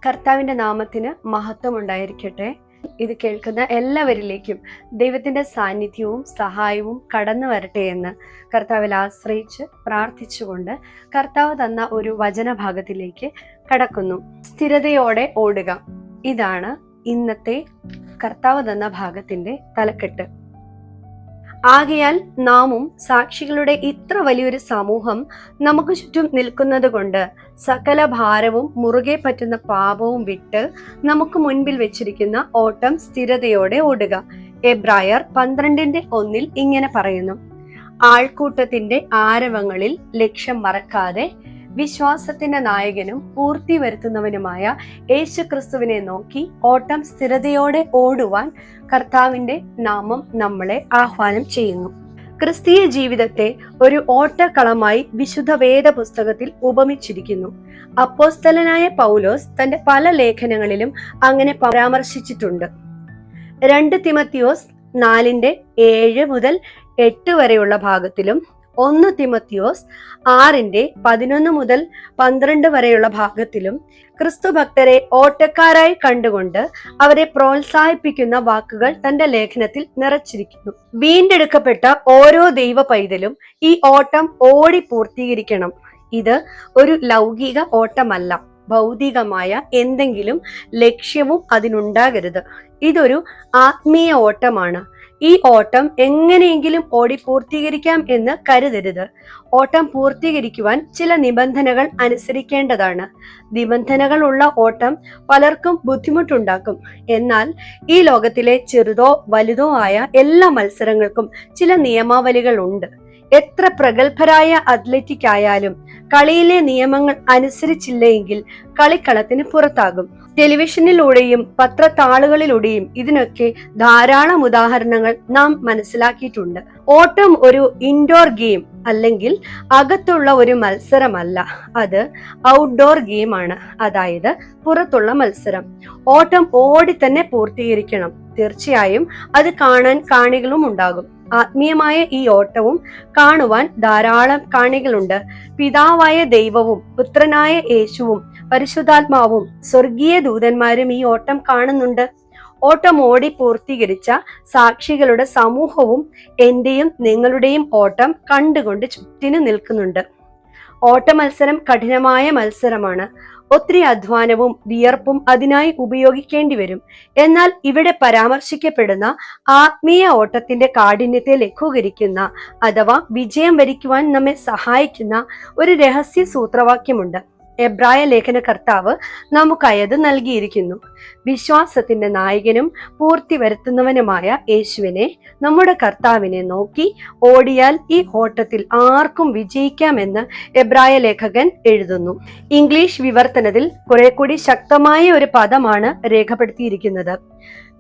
കർത്താവിന്റെ നാമത്തിന് മഹത്വം ഉണ്ടായിരിക്കട്ടെ. ഇത് കേൾക്കുന്ന എല്ലാവരിലേക്കും ദൈവത്തിന്റെ സാന്നിധ്യവും സഹായവും കടന്നു വരട്ടെ എന്ന് കർത്താവിൽ ആശ്രയിച്ച് പ്രാർത്ഥിച്ചുകൊണ്ട് കർത്താവ് തന്ന ഒരു വചനഭാഗത്തിലേക്ക് കടക്കുന്നു. സ്ഥിരതയോടെ ഓടുക. ഇതാണ് ഇന്നത്തെ കർത്താവ് തന്ന ഭാഗത്തിന്റെ തലക്കെട്ട്. ആകയാൽ നാമും സാക്ഷികളുടെ ഇത്ര വലിയൊരു സമൂഹം നമുക്ക് ചുറ്റും നിൽക്കുന്നത് കൊണ്ട് സകല ഭാരവും മുറുകെ പറ്റുന്ന പാപവും വിട്ട് നമുക്ക് മുൻപിൽ വെച്ചിരിക്കുന്ന ഓട്ടം സ്ഥിരതയോടെ ഓടുക. എബ്രായർ 12:1 ഇങ്ങനെ പറയുന്നു: ആൾക്കൂട്ടത്തിന്റെ ആരവങ്ങളിൽ ലക്ഷ്യം മറക്കാതെ വിശ്വാസത്തിന്റെ നായകനും പൂർത്തി വരുത്തുന്നവനുമായ യേശുക്രിസ്തുവിനെ നോക്കി ഓട്ടം സ്ഥിരതയോടെ ഓടുവാൻ കർത്താവിന്റെ നാമം നമ്മളെ ആഹ്വാനം ചെയ്യുന്നു. ക്രിസ്തീയ ജീവിതത്തെ ഒരു ഓട്ടക്കളമായി വിശുദ്ധ വേദ പുസ്തകത്തിൽ ഉപമിച്ചിരിക്കുന്നു. അപ്പോസ്തലനായ പൗലോസ് തന്റെ പല ലേഖനങ്ങളിലും അങ്ങനെ പരാമർശിച്ചിട്ടുണ്ട്. 2 തിമത്തിയോസ് 4:7 മുതൽ 8 വരെയുള്ള ഭാഗത്തിലും 1 തിമത്തിയോസ് 6:11 മുതൽ 12 വരെയുള്ള ഭാഗത്തിലും ക്രിസ്തു ഭക്തരെ ഓട്ടക്കാരായി കണ്ടുകൊണ്ട് അവരെ പ്രോത്സാഹിപ്പിക്കുന്ന വാക്കുകൾ തന്റെ ലേഖനത്തിൽ നിറച്ചിരിക്കുന്നു. വീണ്ടെടുക്കപ്പെട്ട ഓരോ ദൈവ പൈതലും ഈ ഓട്ടം ഓടി പൂർത്തീകരിക്കണം. ഇത് ഒരു ലൗകിക ഓട്ടമല്ല, ഭൗതികമായ എന്തെങ്കിലും ലക്ഷ്യവും അതിനുണ്ടാകരുത്. ഇതൊരു ആത്മീയ ഓട്ടമാണ്. ഈ ഓട്ടം എങ്ങനെയെങ്കിലും ഓടി പൂർത്തീകരിക്കാം എന്ന് കരുതരുത്. ഓട്ടം പൂർത്തീകരിക്കുവാൻ ചില നിബന്ധനകൾ അനുസരിക്കേണ്ടതാണ്. നിബന്ധനകൾ ഉള്ള ഓട്ടം പലർക്കും ബുദ്ധിമുട്ടുണ്ടാക്കും. എന്നാൽ ഈ ലോകത്തിലെ ചെറുതോ വലുതോ ആയ എല്ലാ മത്സരങ്ങൾക്കും ചില നിയമാവലികൾ ഉണ്ട്. എത്ര പ്രഗത്ഭരായ അത്ലറ്റിക് ആയാലും കളിയിലെ നിയമങ്ങൾ അനുസരിച്ചില്ലെങ്കിൽ കളിക്കളത്തിന് പുറത്താകും. ടെലിവിഷനിലൂടെയും പത്രത്താളുകളിലൂടെയും ഇതിനൊക്കെ ധാരാളം ഉദാഹരണങ്ങൾ നാം മനസ്സിലാക്കിയിട്ടുണ്ട്. ഓട്ടം ഒരു ഇൻഡോർ ഗെയിം അല്ലെങ്കിൽ അകത്തുള്ള ഒരു മത്സരമല്ല, അത് ഔട്ട്ഡോർ ഗെയിമാണ്, അതായത് പുറത്തുള്ള മത്സരം. ഓട്ടം ഓടി തന്നെ പൂർത്തീകരിക്കണം. തീർച്ചയായും അത് കാണാൻ കാണികളും ഉണ്ടാകും. ആത്മീയമായ ഈ ഓട്ടവും കാണുവാൻ ധാരാളം കാണികളുണ്ട്. പിതാവായ ദൈവവും പുത്രനായ യേശുവും പരിശുദ്ധാത്മാവും സ്വർഗീയ ദൂതന്മാരും ഈ ഓട്ടം കാണുന്നുണ്ട്. ഓട്ടം ഓടി പൂർത്തീകരിച്ച സാക്ഷികളുടെ സമൂഹവും എന്റെയും നിങ്ങളുടെയും ഓട്ടം കണ്ടുകൊണ്ട് ചുറ്റിനു നിൽക്കുന്നുണ്ട്. ഓട്ട മത്സരം കഠിനമായ മത്സരമാണ്. ഒത്തിരി അധ്വാനവും വിയർപ്പും അതിനായി ഉപയോഗിക്കേണ്ടി വരും. എന്നാൽ ഇവിടെ പരാമർശിക്കപ്പെടുന്ന ആത്മീയ ഓട്ടത്തിന്റെ കാഠിന്യത്തെ ലഘൂകരിക്കുന്ന അഥവാ വിജയം വരിക്കുവാൻ നമ്മെ സഹായിക്കുന്ന ഒരു രഹസ്യ സൂത്രവാക്യമുണ്ട്. എബ്രായ ലേഖന കർത്താവ് നമുക്കയത് നൽകിയിരിക്കുന്നു. വിശ്വാസത്തിന്റെ നായകനും പൂർത്തി വരുത്തുന്നവനുമായ യേശുവിനെ, നമ്മുടെ കർത്താവിനെ നോക്കി ഓടിയാൽ ഈ ഓട്ടത്തിൽ ആർക്കും വിജയിക്കാമെന്ന് എബ്രായ ലേഖകൻ എഴുതുന്നു. ഇംഗ്ലീഷ് വിവർത്തനത്തിൽ കുറെ കൂടി ശക്തമായ ഒരു പദമാണ് രേഖപ്പെടുത്തിയിരിക്കുന്നത്.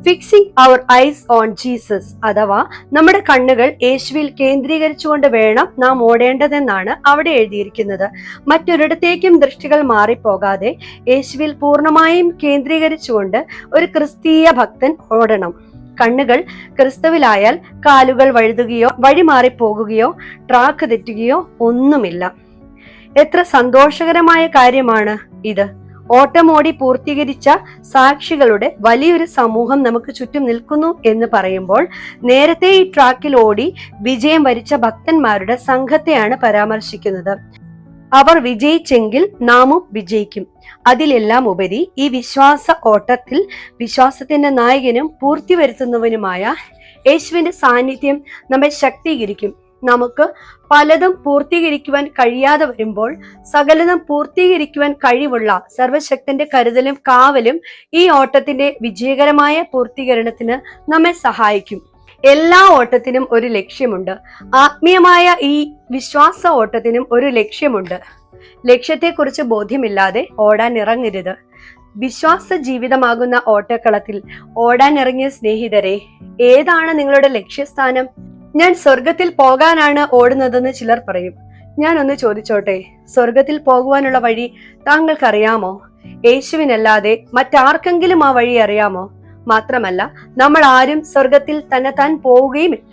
Fixing our eyes on Jesus, അഥവാ നമ്മുടെ കണ്ണുകൾ യേശുവിൽ കേന്ദ്രീകരിച്ചുകൊണ്ട് വേണം നാം ഓടേണ്ടതെന്നാണ് അവിടെ എഴുതിയിരിക്കുന്നത്. മറ്റൊരിടത്തേക്കും ദൃഷ്ടികൾ മാറിപ്പോകാതെ യേശുവിൽ പൂർണ്ണമായും കേന്ദ്രീകരിച്ചുകൊണ്ട് ഒരു ക്രിസ്തീയ ഭക്തൻ ഓടണം. കണ്ണുകൾ ക്രിസ്തുവിലായാൽ കാലുകൾ വഴുതുകയോ വഴിമാറിപ്പോകുകയോ ട്രാക്ക് തെറ്റുകയോ ഒന്നുമില്ല. എത്ര സന്തോഷകരമായ കാര്യമാണ് ഇത്! ഓട്ടമോടി പൂർത്തീകരിച്ച സാക്ഷികളുടെ വലിയൊരു സമൂഹം നമുക്ക് ചുറ്റും നിൽക്കുന്നു എന്ന് പറയുമ്പോൾ നേരത്തെ ഈ ട്രാക്കിൽ ഓടി വിജയം വരിച്ച ഭക്തന്മാരുടെ സംഘത്തെയാണ് പരാമർശിക്കുന്നത്. അവർ വിജയിച്ചെങ്കിൽ നാമും വിജയിക്കും. അതിലെല്ലാം ഉപരി ഈ വിശ്വാസ ഓട്ടത്തിൽ വിശ്വാസത്തിന്റെ നായകനും പൂർത്തി വരുത്തുന്നവനുമായ യേശുവിന്റെ സാന്നിധ്യം നമ്മെ ശക്തീകരിക്കും. നമുക്ക് പലതും പൂർത്തീകരിക്കുവാൻ കഴിയാതെ വരുമ്പോൾ സകലതും പൂർത്തീകരിക്കുവാൻ കഴിവുള്ള സർവശക്തന്റെ കരുതലും കാവലും ഈ ഓട്ടത്തിന്റെ വിജയകരമായ പൂർത്തീകരണത്തിന് നമ്മെ സഹായിക്കും. എല്ലാ ഓട്ടത്തിനും ഒരു ലക്ഷ്യമുണ്ട്. ആത്മീയമായ ഈ വിശ്വാസ ഓട്ടത്തിനും ഒരു ലക്ഷ്യമുണ്ട്. ലക്ഷ്യത്തെക്കുറിച്ച് ബോധ്യമില്ലാതെ ഓടാൻ ഇറങ്ങരുത്. വിശ്വാസ ജീവിതമാകുന്ന ഓട്ടക്കളത്തിൽ ഓടാൻ ഇറങ്ങിയ സ്നേഹിതരെ, ഏതാണ് നിങ്ങളുടെ ലക്ഷ്യസ്ഥാനം? ഞാൻ സ്വർഗത്തിൽ പോകാനാണ് ഓടുന്നതെന്ന് ചിലർ പറയും. ഞാൻ ഒന്ന് ചോദിച്ചോട്ടെ, സ്വർഗത്തിൽ പോകുവാനുള്ള വഴി താങ്കൾക്കറിയാമോ? യേശുവിനല്ലാതെ മറ്റാർക്കെങ്കിലും ആ വഴി അറിയാമോ? മാത്രമല്ല, നമ്മൾ ആരും സ്വർഗത്തിൽ തന്നെത്താൻ പോവുകയുമില്ല.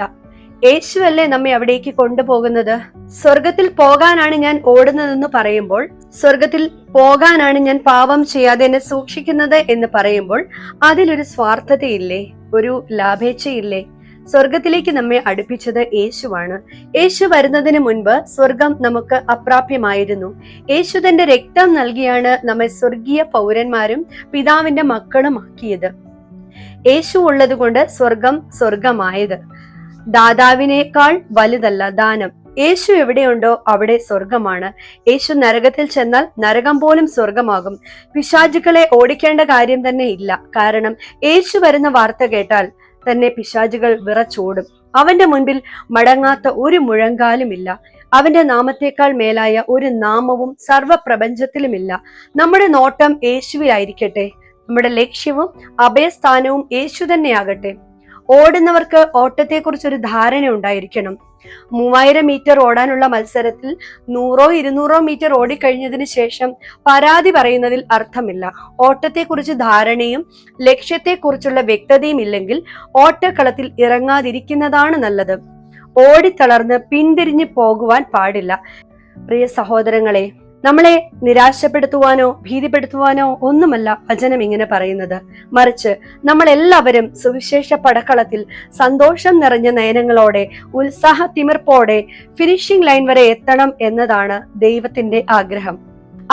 യേശുവല്ലേ നമ്മെ അവിടേക്ക് കൊണ്ടുപോകുന്നത്. സ്വർഗത്തിൽ പോകാനാണ് ഞാൻ ഓടുന്നതെന്ന് പറയുമ്പോൾ സ്വർഗത്തിൽ പോകാനാണ് ഞാൻ പാപം ചെയ്യാതെ എന്നെ സൂക്ഷിക്കുന്നത് എന്ന് പറയുമ്പോൾ അതിലൊരു സ്വാർത്ഥതയില്ലേ, ഒരു ലാഭേച്ഛയില്ലേ? സ്വർഗത്തിലേക്ക് നമ്മെ അടുപ്പിച്ചത് യേശുവാണ്. യേശു വരുന്നതിന് മുൻപ് സ്വർഗം നമുക്ക് അപ്രാപ്യമായിരുന്നു. യേശു തന്റെ രക്തം നൽകിയാണ് നമ്മെ സ്വർഗീയ പൗരന്മാരും പിതാവിന്റെ മക്കളുമാക്കിയത്. യേശു ഉള്ളത് കൊണ്ട് സ്വർഗം സ്വർഗമായത്. ദാതാവിനേക്കാൾ വലുതല്ല ദാനം. യേശു എവിടെയുണ്ടോ അവിടെ സ്വർഗമാണ്. യേശു നരകത്തിൽ ചെന്നാൽ നരകം പോലും സ്വർഗമാകും. പിശാചുക്കളെ ഓടിക്കേണ്ട കാര്യം തന്നെ ഇല്ല. കാരണം യേശു വരുന്ന വാർത്ത കേട്ടാൽ തന്നെ പിശാചുകൾ വിറച്ചോടും. അവന്റെ മുൻപിൽ മടങ്ങാത്ത ഒരു മുഴങ്കാലുമില്ല. അവന്റെ നാമത്തേക്കാൾ മേലായ ഒരു നാമവും സർവപ്രപഞ്ചത്തിലുമില്ല. നമ്മുടെ നോട്ടം യേശുവിലായിരിക്കട്ടെ. നമ്മുടെ ലക്ഷ്യവും അഭയസ്ഥാനവും യേശു തന്നെയാകട്ടെ. ഓടുന്നവർക്ക് ഓട്ടത്തെക്കുറിച്ചൊരു ധാരണ ഉണ്ടായിരിക്കണം. 3000 മീറ്റർ ഓടാനുള്ള മത്സരത്തിൽ 100-200 മീറ്റർ ഓടിക്കഴിഞ്ഞതിന് ശേഷം പരാതി പറയുന്നതിൽ അർത്ഥമില്ല. ഓട്ടത്തെക്കുറിച്ച് ധാരണയും ലക്ഷ്യത്തെക്കുറിച്ചുള്ള വ്യക്തതയും ഇല്ലെങ്കിൽ ഓട്ടക്കളത്തിൽ ഇറങ്ങാതിരിക്കുന്നതാണ് നല്ലത്. ഓടിത്തളർന്ന് പിന്തിരിഞ്ഞു പോകുവാൻ പാടില്ല. പ്രിയ സഹോദരങ്ങളെ, നമ്മളെ നിരാശപ്പെടുത്തുവാനോ ഭീതിപ്പെടുത്തുവാനോ ഒന്നുമല്ല വചനം ഇങ്ങനെ പറയുന്നത്. മറിച്ച് നമ്മൾ എല്ലാവരും സുവിശേഷ പടക്കളത്തിൽ സന്തോഷം നിറഞ്ഞ നയനങ്ങളോടെ ഉത്സാഹത്തിമിർപ്പോടെ ഫിനിഷിംഗ് ലൈൻ വരെ എത്തണം എന്നതാണ് ദൈവത്തിന്റെ ആഗ്രഹം.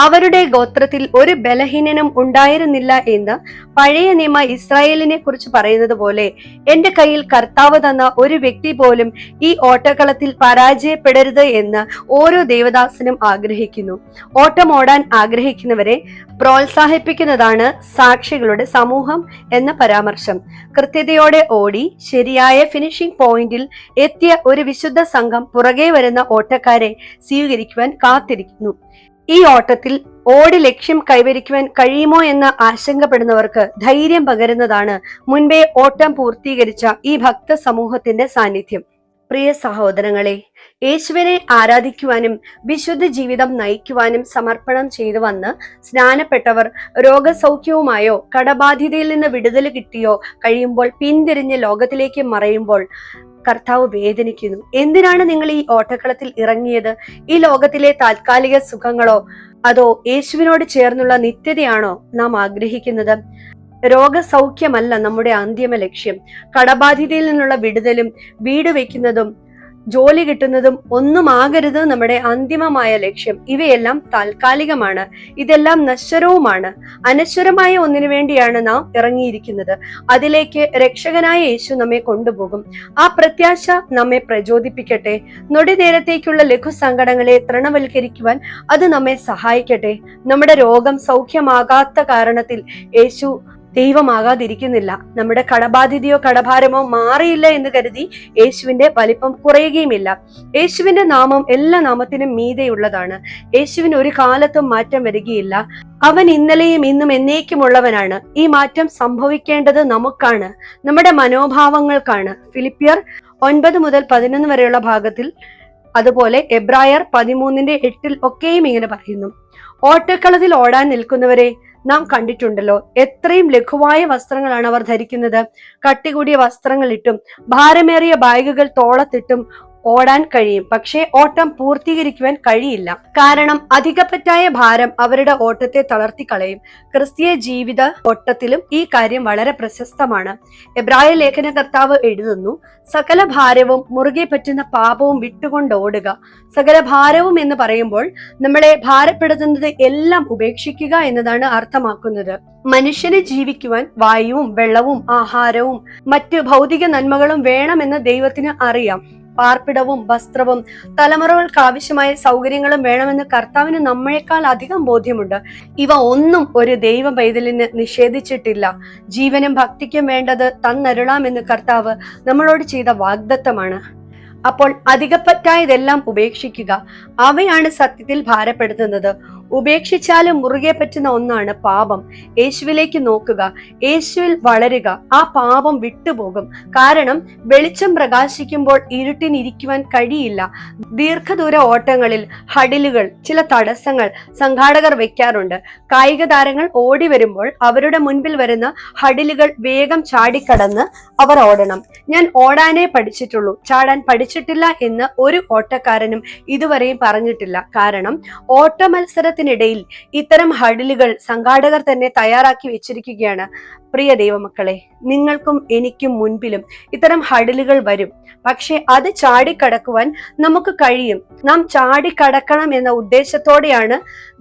അവരുടെ ഗോത്രത്തിൽ ഒരു ബലഹീനനും ഉണ്ടായിരുന്നില്ല എന്ന് പഴയ നിയമ ഇസ്രായേലിനെ കുറിച്ച് പറയുന്നത് പോലെ എന്റെ കയ്യിൽ കർത്താവ് തന്ന ഒരു വ്യക്തി പോലും ഈ ഓട്ടക്കളത്തിൽ പരാജയപ്പെടരുത് എന്ന് ഓരോ ദേവദാസനും ആഗ്രഹിക്കുന്നു. ഓട്ടം ഓടാൻ ആഗ്രഹിക്കുന്നവരെ പ്രോത്സാഹിപ്പിക്കുന്നതാണ് സാക്ഷികളുടെ സമൂഹം എന്ന പരാമർശം. കൃത്യതയോടെ ഓടി ശരിയായ ഫിനിഷിംഗ് പോയിന്റിൽ എത്തിയ ഒരു വിശുദ്ധ സംഘം പുറകെ വരുന്ന ഓട്ടക്കാരെ സ്വീകരിക്കുവാൻ കാത്തിരിക്കുന്നു. ഈ ഓട്ടത്തിൽ ഓടി ലക്ഷ്യം കൈവരിക്കുവാൻ കഴിയുമോ എന്ന് ആശങ്കപ്പെടുന്നവർക്ക് ധൈര്യം പകരുന്നതാണ് മുൻപേ ഓട്ടം പൂർത്തീകരിച്ച ഈ ഭക്ത സമൂഹത്തിന്റെ സാന്നിധ്യം. പ്രിയ സഹോദരങ്ങളെ, യേശുവിനെ ആരാധിക്കുവാനും വിശുദ്ധ ജീവിതം നയിക്കുവാനും സമർപ്പണം ചെയ്തു വന്ന് സ്നാനപ്പെട്ടവർ രോഗസൗഖ്യവുമായോ കടബാധ്യതയിൽ നിന്ന് വിടുതൽ കിട്ടിയോ കഴിയുമ്പോൾ പിന്തിരിഞ്ഞ് ലോകത്തിലേക്ക് മറയുമ്പോൾ കർത്താവ് വേദനിക്കുന്നു. എന്തിനാണ് നിങ്ങൾ ഈ ഓട്ടക്കളത്തിൽ ഇറങ്ങിയത്? ഈ ലോകത്തിലെ താൽക്കാലിക സുഖങ്ങളോ അതോ യേശുവിനോട് ചേർന്നുള്ള നിത്യതയാണോ നാം ആഗ്രഹിക്കുന്നത്? രോഗസൗഖ്യമല്ല നമ്മുടെ അന്തിമ ലക്ഷ്യം. കടബാധ്യതയിൽ നിന്നുള്ള വിടുതലും വീട് വെക്കുന്നതും ജോലി കിട്ടുന്നതും ഒന്നുമാകരുത് നമ്മുടെ അന്തിമമായ ലക്ഷ്യം. ഇവയെല്ലാം താൽക്കാലികമാണ്. ഇതെല്ലാം നശ്വരവുമാണ്. അനശ്വരമായ ഒന്നിനു വേണ്ടിയാണ് നാം ഇറങ്ങിയിരിക്കുന്നത്. അതിലേക്ക് രക്ഷകനായ യേശു നമ്മെ കൊണ്ടുപോകും. ആ പ്രത്യാശ നമ്മെ പ്രചോദിപ്പിക്കട്ടെ. നൊടി നേരത്തേക്കുള്ള ലഘു സങ്കടങ്ങളെ തൃണവൽക്കരിക്കുവാൻ അത് നമ്മെ സഹായിക്കട്ടെ. നമ്മുടെ രോഗം സൗഖ്യമാകാത്ത കാരണത്തിൽ യേശു ദൈവമാകാതിരിക്കുന്നില്ല. നമ്മുടെ കടബാധ്യതയോ കടഭാരമോ മാറിയില്ല എന്ന് കരുതി യേശുവിന്റെ വലിപ്പം കുറയുകയുമില്ല. യേശുവിന്റെ നാമം എല്ലാ നാമത്തിനും മീതെയുള്ളതാണ്. യേശുവിന് ഒരു കാലത്തും മാറ്റം വരികയില്ല. അവൻ ഇന്നലെയും ഇന്നും എന്നേക്കുമുള്ളവനാണ്. ഈ മാറ്റം സംഭവിക്കേണ്ടത് നമുക്കാണ്, നമ്മുടെ മനോഭാവങ്ങൾക്കാണ്. ഫിലിപ്പിയർ 9-11 വരെയുള്ള ഭാഗത്തിൽ, അതുപോലെ എബ്രായർ 13:8 ഒക്കെയും ഇങ്ങനെ പറയുന്നു. ഓട്ടക്കളത്തിൽ ഓടാൻ നിൽക്കുന്നവരെ നാം കണ്ടിട്ടുണ്ടല്ലോ. എത്രയും ലഘുവായ വസ്ത്രങ്ങളാണ് അവർ ധരിക്കുന്നത്. കട്ടികൂടിയ വസ്ത്രങ്ങൾ ഇട്ടും ഭാരമേറിയ ബാഗുകൾ തോളത്തിട്ടും ഓടാൻ കഴിയും. പക്ഷേ ഓട്ടം പൂർത്തീകരിക്കുവാൻ കഴിയില്ല. കാരണം അധികപ്പറ്റായ ഭാരം അവരുടെ ഓട്ടത്തെ തളർത്തിക്കളയും. ക്രിസ്തീയ ജീവിത ഓട്ടത്തിലും ഈ കാര്യം വളരെ പ്രശസ്തമാണ്. എബ്രായ ലേഖനകർത്താവ് എഴുതുന്നു, സകല ഭാരവും മുറുകെ പറ്റുന്ന പാപവും വിട്ടുകൊണ്ട് ഓടുക. സകല ഭാരവും എന്ന് പറയുമ്പോൾ നമ്മളെ ഭാരപ്പെടുത്തുന്നത് എല്ലാം ഉപേക്ഷിക്കുക എന്നതാണ് അർത്ഥമാക്കുന്നത്. മനുഷ്യന് ജീവിക്കുവാൻ വായുവും വെള്ളവും ആഹാരവും മറ്റ് ഭൗതിക നന്മകളും വേണമെന്ന് ദൈവത്തിന് അറിയാം. പാർപ്പിടവും വസ്ത്രവും തലമുറകൾക്ക് ആവശ്യമായ സൗകര്യങ്ങളും വേണമെന്ന് കർത്താവിന് നമ്മളെക്കാൾ അധികം ബോധ്യമുണ്ട്. ഇവ ഒന്നും ഒരു ദൈവ പൈതലിന് നിഷേധിച്ചിട്ടില്ല. ജീവനും ഭക്തിക്കും വേണ്ടത് തന്നരുളാമെന്ന് കർത്താവ് നമ്മളോട് ചെയ്ത വാഗ്ദത്തമാണ്. അപ്പോൾ അധികപ്പറ്റായതെല്ലാം ഉപേക്ഷിക്കുക. അവയാണ് സത്യത്തിൽ ഭാരപ്പെടുത്തുന്നത്. ഉപേക്ഷിച്ചാലും മുറുകെ പറ്റുന്ന ഒന്നാണ് പാപം. യേശുവിലേക്ക് നോക്കുക, യേശുവിൽ വളരുക. ആ പാപം വിട്ടുപോകും. കാരണം വെളിച്ചം പ്രകാശിക്കുമ്പോൾ ഇരുട്ടിനിരിക്കുവാൻ കഴിയില്ല. ദീർഘദൂര ഓട്ടങ്ങളിൽ ഹഡിലുകൾ, ചില തടസ്സങ്ങൾ സംഘാടകർ വെക്കാറുണ്ട്. കായിക താരങ്ങൾ ഓടി വരുമ്പോൾ അവരുടെ മുൻപിൽ വരുന്ന ഹഡിലുകൾ വേഗം ചാടിക്കടന്ന് അവർ ഓടണം. ഞാൻ ഓടാനേ പഠിച്ചിട്ടുള്ളൂ, ചാടാൻ പഠിച്ചിട്ടില്ല എന്ന് ഒരു ഓട്ടക്കാരനും ഇതുവരെയും പറഞ്ഞിട്ടില്ല. കാരണം ഓട്ട മത്സരത്തിൽ ഓട്ടത്തിനിടയിൽ ഇത്തരം ഹഡിലുകൾ സംഘാടകർ തന്നെ തയ്യാറാക്കി വെച്ചിരിക്കുകയാണ്. പ്രിയ ദൈവമക്കളെ, നിങ്ങൾക്കും എനിക്കും മുൻപിലും ഇത്തരം ഹഡിലുകൾ വരും. പക്ഷെ അത് ചാടിക്കടക്കുവാൻ നമുക്ക് കഴിയും. നാം ചാടിക്കടക്കണം എന്ന ഉദ്ദേശത്തോടെയാണ്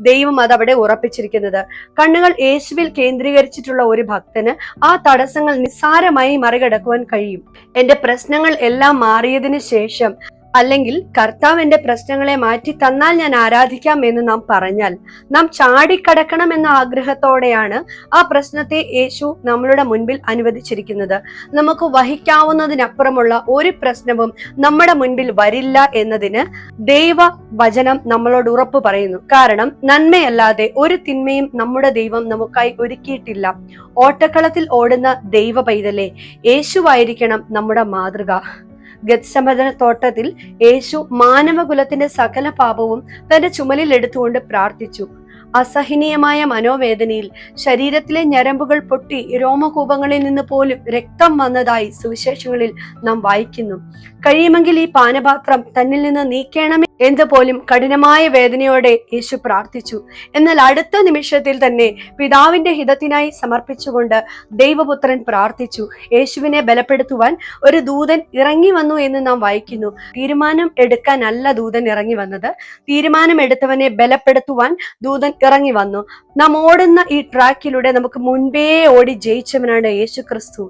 ദൈവം അതവിടെ ഉറപ്പിച്ചിരിക്കുന്നത്. കണ്ണുകൾ യേശുവിൽ കേന്ദ്രീകരിച്ചിട്ടുള്ള ഒരു ഭക്തന് ആ തടസ്സങ്ങൾ നിസ്സാരമായി മറികടക്കുവാൻ കഴിയും. എന്റെ പ്രശ്നങ്ങൾ എല്ലാം മാറിയതിനു ശേഷം, അല്ലെങ്കിൽ കർത്താവ് എന്റെ പ്രശ്നങ്ങളെ മാറ്റി തന്നാൽ ഞാൻ ആരാധിക്കാം എന്ന് നാം പറഞ്ഞാൽ, നാം ചാടിക്കടക്കണം എന്ന ആഗ്രഹത്തോടെയാണ് ആ പ്രശ്നത്തെ യേശു നമ്മളുടെ മുൻപിൽ അനുവദിച്ചിരിക്കുന്നത്. നമുക്ക് വഹിക്കാവുന്നതിനപ്പുറമുള്ള ഒരു പ്രശ്നവും നമ്മുടെ മുൻപിൽ വരില്ല എന്നതിന് ദൈവ വചനം നമ്മളോട് ഉറപ്പ് പറയുന്നു. കാരണം നന്മയല്ലാതെ ഒരു തിന്മയും നമ്മുടെ ദൈവം നമുക്കായി ഒരുക്കിയിട്ടില്ല. ഓട്ടക്കളത്തിൽ ഓടുന്ന ദൈവ പൈതലെ, യേശുവായിരിക്കണം നമ്മുടെ മാതൃക. ഗത്സമന തോട്ടത്തിൽ യേശു മാനവകുലത്തിന്റെ സകല പാപവും തന്റെ ചുമലിൽ എടുത്തുകൊണ്ട് പ്രാർത്ഥിച്ചു. അസഹനീയമായ മനോവേദനയിൽ ശരീരത്തിലെ ഞരമ്പുകൾ പൊട്ടി രോമകൂപങ്ങളിൽ നിന്ന് പോലും രക്തം വന്നതായി സുവിശേഷങ്ങളിൽ നാം വായിക്കുന്നു. കഴിയുമെങ്കിൽ ഈ പാനപാത്രം തന്നിൽ നിന്ന് നീക്കണമേ എന്ന് പോലും കഠിനമായ വേദനയോടെ യേശു പ്രാർത്ഥിച്ചു. എന്നാൽ അടുത്ത നിമിഷത്തിൽ തന്നെ പിതാവിന്റെ ഹിതത്തിനായി സമർപ്പിച്ചുകൊണ്ട് ദൈവപുത്രൻ പ്രാർത്ഥിച്ചു. യേശുവിനെ ബലപ്പെടുത്തുവാൻ ഒരു ദൂതൻ ഇറങ്ങി വന്നു എന്ന് നാം വായിക്കുന്നു. തീരുമാനം എടുക്കാനല്ല ദൂതൻ ഇറങ്ങി വന്നത്, തീരുമാനം എടുത്തവനെ ബലപ്പെടുത്തുവാൻ ദൂതൻ ഇറങ്ങി വന്നു. നാം ഓടുന്ന ഈ ട്രാക്കിലൂടെ നമുക്ക് മുൻപേ ഓടി ജയിച്ചവനാണ് യേശു ക്രിസ്തു.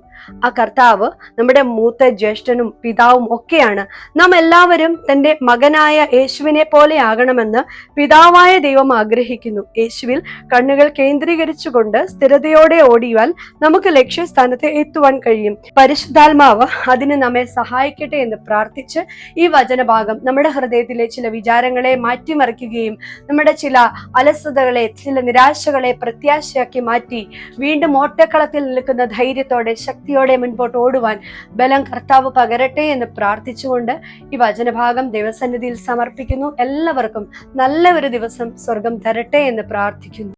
ആ കർത്താവ് നമ്മുടെ മൂത്ത ജ്യേഷ്ഠനും പിതാവും ഒക്കെയാണ്. നാം എല്ലാവരും തന്റെ മകനായ യേശുവിനെ പോലെ ആകണമെന്ന് പിതാവായ ദൈവം ആഗ്രഹിക്കുന്നു. യേശുവിൽ കണ്ണുകൾ കേന്ദ്രീകരിച്ചുകൊണ്ട് സ്ഥിരതയോടെ ഓടിയാൽ നമുക്ക് ലക്ഷ്യസ്ഥാനത്ത് എത്തുവാൻ കഴിയും. പരിശുദ്ധാത്മാവ് അതിന് നമ്മെ സഹായിക്കട്ടെ എന്ന് പ്രാർത്ഥിച്ച് ഈ വചനഭാഗം നമ്മുടെ ഹൃദയത്തിലെ ചില വിചാരങ്ങളെ മാറ്റിമറിക്കുകയും നമ്മുടെ ചില അലസതകളെ, ചില നിരാശകളെ പ്രത്യാശയാക്കി മാറ്റി വീണ്ടും ഓട്ടക്കളത്തിൽ നിൽക്കുന്ന ധൈര്യത്തോടെ, ശക്തിയോടെ മുൻപോട്ട് ഓടുവാൻ ബലം കർത്താവ് പകരട്ടെ എന്ന് പ്രാർത്ഥിച്ചുകൊണ്ട് ഈ വചനഭാഗം ദൈവസന്നിധിയിൽ സമർപ്പിക്കുന്നു. എല്ലാവർക്കും നല്ല ഒരു ദിവസം സ്വർഗം തരട്ടെ എന്ന് പ്രാർത്ഥിക്കുന്നു.